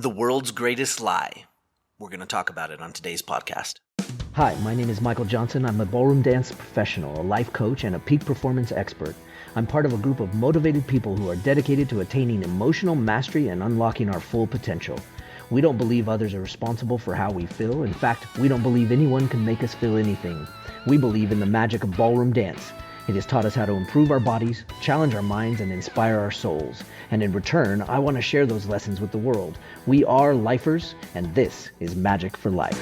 The world's greatest lie. We're going to talk about it on today's podcast. Hi, my name is Michael Johnson. I'm a ballroom dance professional, a life coach, and a peak performance expert. I'm part of a group of motivated people who are dedicated to attaining emotional mastery and unlocking our full potential. We don't believe others are responsible for how we feel. In fact, we don't believe anyone can make us feel anything. We believe in the magic of ballroom dance. It has taught us how to improve our bodies, challenge our minds, and inspire our souls. And in return, I want to share those lessons with the world. We are lifers, and this is Magic for Life.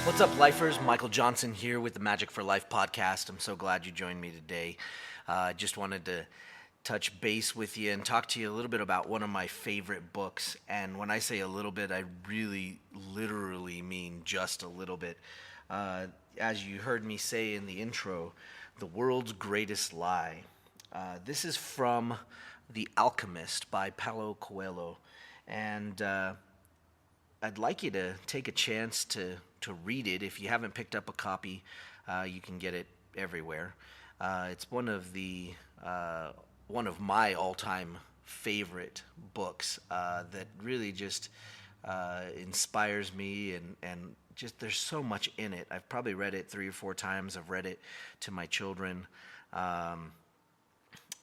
What's up, lifers? Michael Johnson here with the Magic for Life podcast. I'm so glad you joined me today. I just wanted to touch base with you and talk to you a little bit about one of my favorite books. And when I say a little bit, I really literally mean just a little bit. As you heard me say in the intro, The World's Greatest Lie. This is from The Alchemist by Paulo Coelho. And I'd like you to take a chance to read it. If you haven't picked up a copy, you can get it everywhere. It's one of my all-time favorite books that really just inspires me and just there's so much in it. I've probably read it 3 or 4 times. I've read it to my children, or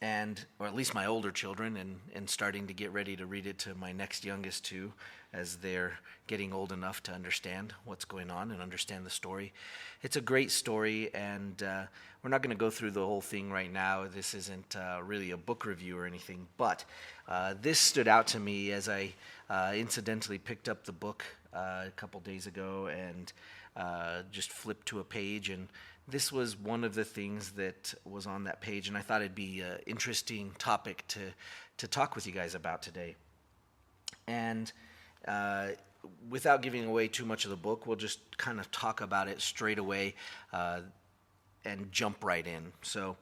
at least my older children, and starting to get ready to read it to my next youngest too, as they're getting old enough to understand what's going on and understand the story. It's a great story, and we're not going to go through the whole thing right now. This isn't really a book review or anything, but this stood out to me as I incidentally picked up the book a couple days ago and just flipped to a page, and this was one of the things that was on that page, and I thought it'd be an interesting topic to talk with you guys about today. And without giving away too much of the book, we'll just kind of talk about it straight away and jump right in. So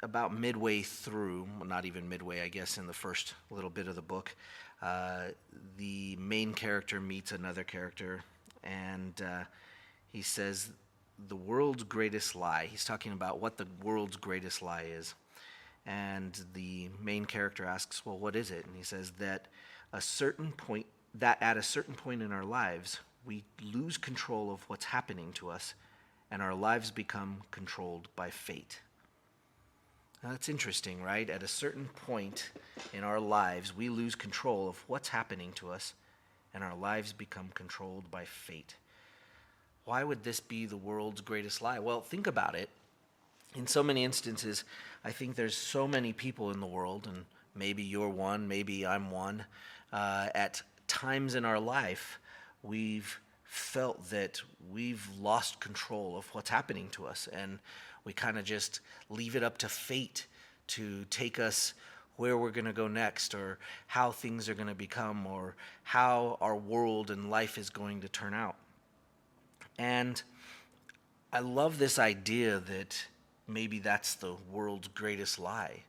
about midway through, well, not even midway, I guess, in the first little bit of the book, the main character meets another character, and he says, the world's greatest lie. He's talking about what the world's greatest lie is. And the main character asks, well, what is it? And he says that at a certain point in our lives, we lose control of what's happening to us, and our lives become controlled by fate. Now, that's interesting, right? At a certain point in our lives, we lose control of what's happening to us, and our lives become controlled by fate. Why would this be the world's greatest lie? Well, think about it. In so many instances, I think there's so many people in the world, and maybe you're one, maybe I'm one. At times in our life, we've felt that we've lost control of what's happening to us, and we kind of just leave it up to fate to take us where we're going to go next, or how things are going to become, or how our world and life is going to turn out. And I love this idea that maybe that's the world's greatest lie.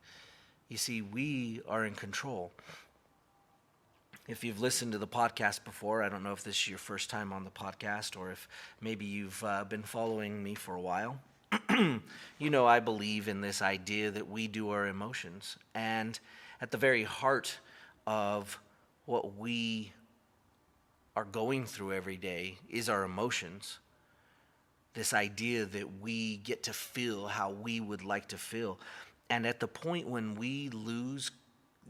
You see, we are in control. If you've listened to the podcast before, I don't know if this is your first time on the podcast, or if maybe you've been following me for a while. You know, I believe in this idea that we do our emotions. And at the very heart of what we are going through every day is our emotions. This idea that we get to feel how we would like to feel. And at the point when we lose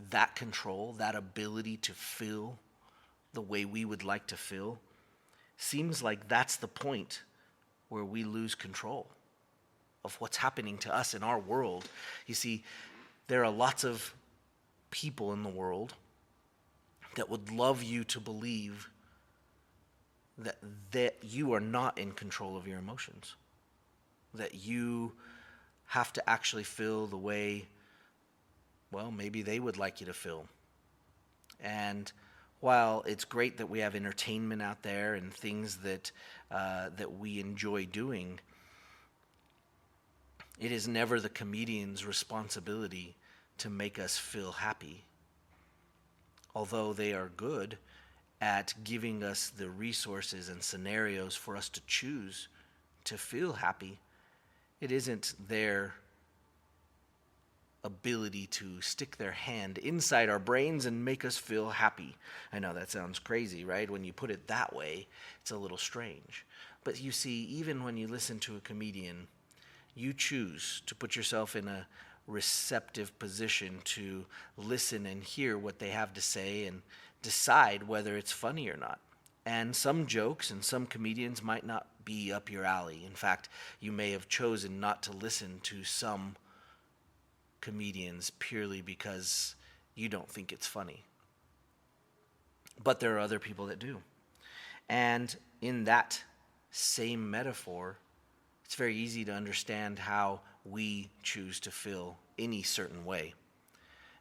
that control, that ability to feel the way we would like to feel, seems like that's the point where we lose control of what's happening to us in our world. You see, there are lots of people in the world that would love you to believe that you are not in control of your emotions, that you have to actually feel the way, well, maybe they would like you to feel. And while it's great that we have entertainment out there and things that we enjoy doing, it is never the comedian's responsibility to make us feel happy. Although they are good at giving us the resources and scenarios for us to choose to feel happy, it isn't their ability to stick their hand inside our brains and make us feel happy. I know that sounds crazy, right? When you put it that way, it's a little strange. But you see, even when you listen to a comedian, you choose to put yourself in a receptive position to listen and hear what they have to say and decide whether it's funny or not. And some jokes and some comedians might not be up your alley. In fact, you may have chosen not to listen to some comedians purely because you don't think it's funny. But there are other people that do. And in that same metaphor, it's very easy to understand how we choose to feel any certain way.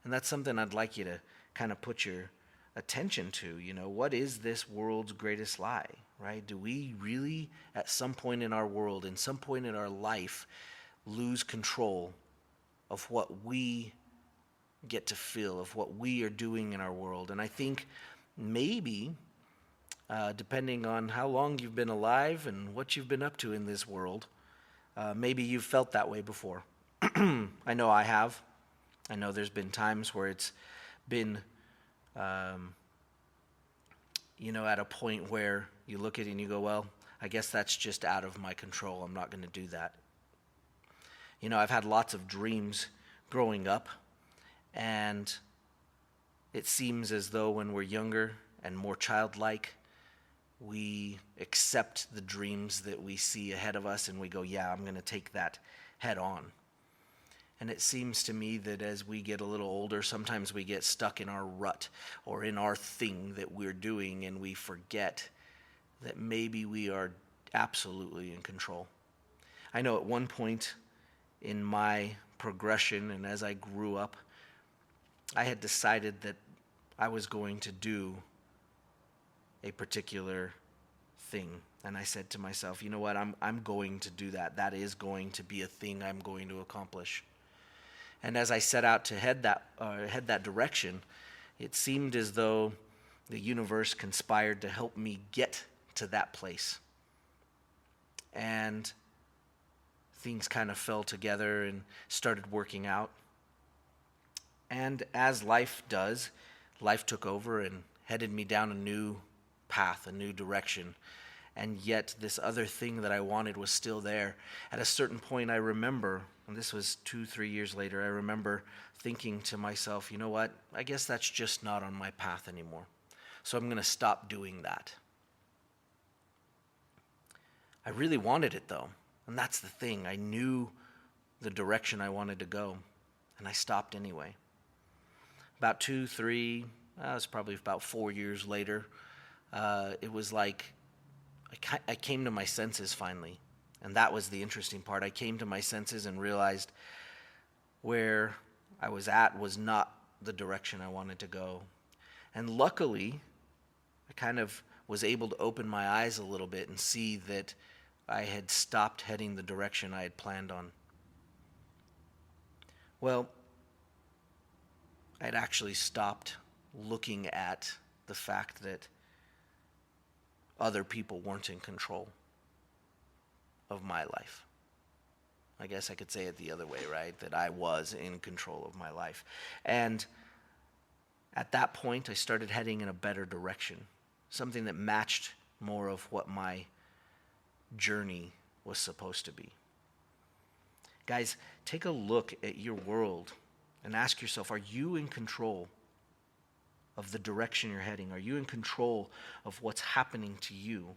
And that's something I'd like you to kind of put your attention to. What is this world's greatest lie, right? Do we really, at some point in our world, in some point in our life, lose control of what we get to feel, of what we are doing in our world? And I think maybe, depending on how long you've been alive and what you've been up to in this world, maybe you've felt that way before. I know I have. I know there's been times where it's been, at a point where you look at it and you go, well, I guess that's just out of my control. I'm not going to do that. I've had lots of dreams growing up, and it seems as though when we're younger and more childlike, we accept the dreams that we see ahead of us and we go, yeah, I'm going to take that head on. And it seems to me that as we get a little older, sometimes we get stuck in our rut or in our thing that we're doing, and we forget that maybe we are absolutely in control. I know at one point in my progression and as I grew up, I had decided that I was going to do a particular thing. And I said to myself, you know what, I'm going to do that. That is going to be a thing I'm going to accomplish. And as I set out to head that direction, it seemed as though the universe conspired to help me get to that place. And things kind of fell together and started working out. And as life does, life took over and headed me down a new path, a new direction. And yet this other thing that I wanted was still there. At a certain point, I remember, and this was 2-3 years later, I remember thinking to myself, you know what, I guess that's just not on my path anymore. So I'm going to stop doing that. I really wanted it though, and that's the thing. I knew the direction I wanted to go, and I stopped anyway. About 2-3, it was probably about 4 years later, it was like I came to my senses finally. And that was the interesting part. I came to my senses and realized where I was at was not the direction I wanted to go. And luckily, I kind of was able to open my eyes a little bit and see that I had stopped heading the direction I had planned on. Well, I'd actually stopped looking at the fact that other people weren't in control of my life. I guess I could say it the other way, right? That I was in control of my life. And at that point, I started heading in a better direction, something that matched more of what my journey was supposed to be. Guys, take a look at your world and ask yourself, are you in control of the direction you're heading? Are you in control of what's happening to you?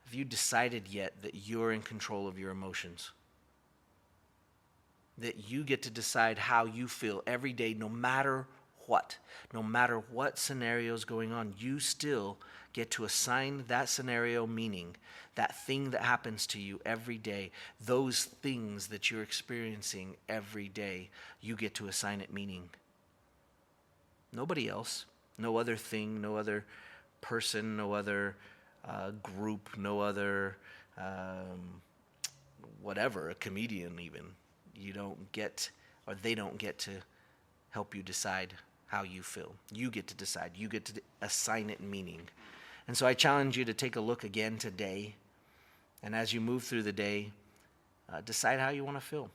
Have you decided yet that you're in control of your emotions? That you get to decide how you feel every day, no matter what. No matter what scenario is going on, you still get to assign that scenario meaning. That thing that happens to you every day, those things that you're experiencing every day, you get to assign it meaning. Nobody else, no other thing, no other person, no other group, no other whatever, a comedian even. You don't get, or they don't get to help you decide how you feel. You get to decide. You get to assign it meaning. And so I challenge you to take a look again today, and as you move through the day, decide how you want to feel.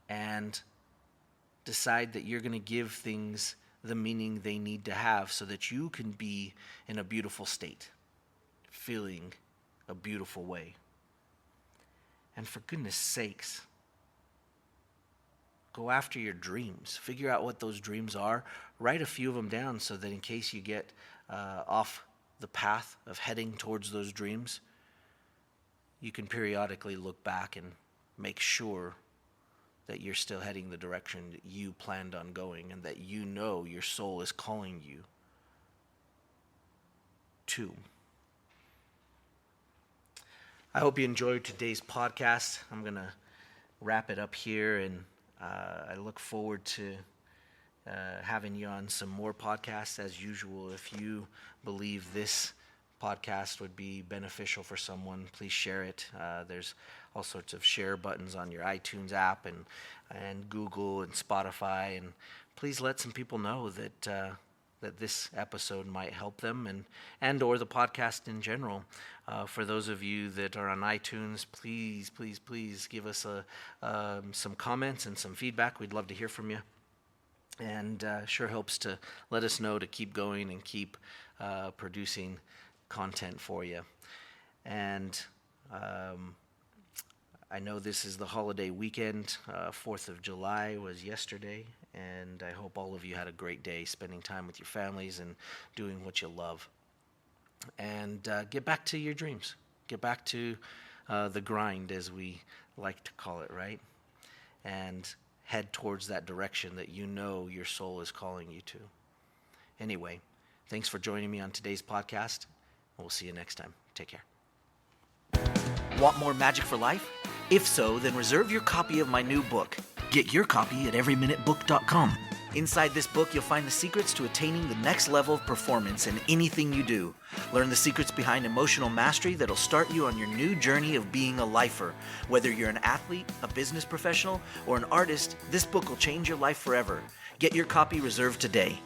and decide that you're going to give things the meaning they need to have so that you can be in a beautiful state, feeling a beautiful way. And for goodness sakes, go after your dreams. Figure out what those dreams are. Write a few of them down so that in case you get off the path of heading towards those dreams, you can periodically look back and make sure that you're still heading the direction that you planned on going and that you know your soul is calling you to. I hope you enjoyed today's podcast. I'm going to wrap it up here, and I look forward to having you on some more podcasts as usual. If you believe this podcast would be beneficial for someone, please share it. There's all sorts of share buttons on your iTunes app and Google and Spotify, and please let some people know that that this episode might help them and or the podcast in general. For those of you that are on iTunes, please give us some comments and some feedback. We'd love to hear from you, and sure helps to let us know to keep going and keep producing content for you. And I know this is the holiday weekend. 4th of July was yesterday, and I hope all of you had a great day spending time with your families and doing what you love. And get back to your dreams. Get back to the grind, as we like to call it, right? And head towards that direction that you know your soul is calling you to. Anyway, thanks for joining me on today's podcast. We'll see you next time. Take care. Want more magic for life? If so, then reserve your copy of my new book. Get your copy at everyminutebook.com. Inside this book, you'll find the secrets to attaining the next level of performance in anything you do. Learn the secrets behind emotional mastery that'll start you on your new journey of being a lifer. Whether you're an athlete, a business professional, or an artist, this book will change your life forever. Get your copy reserved today.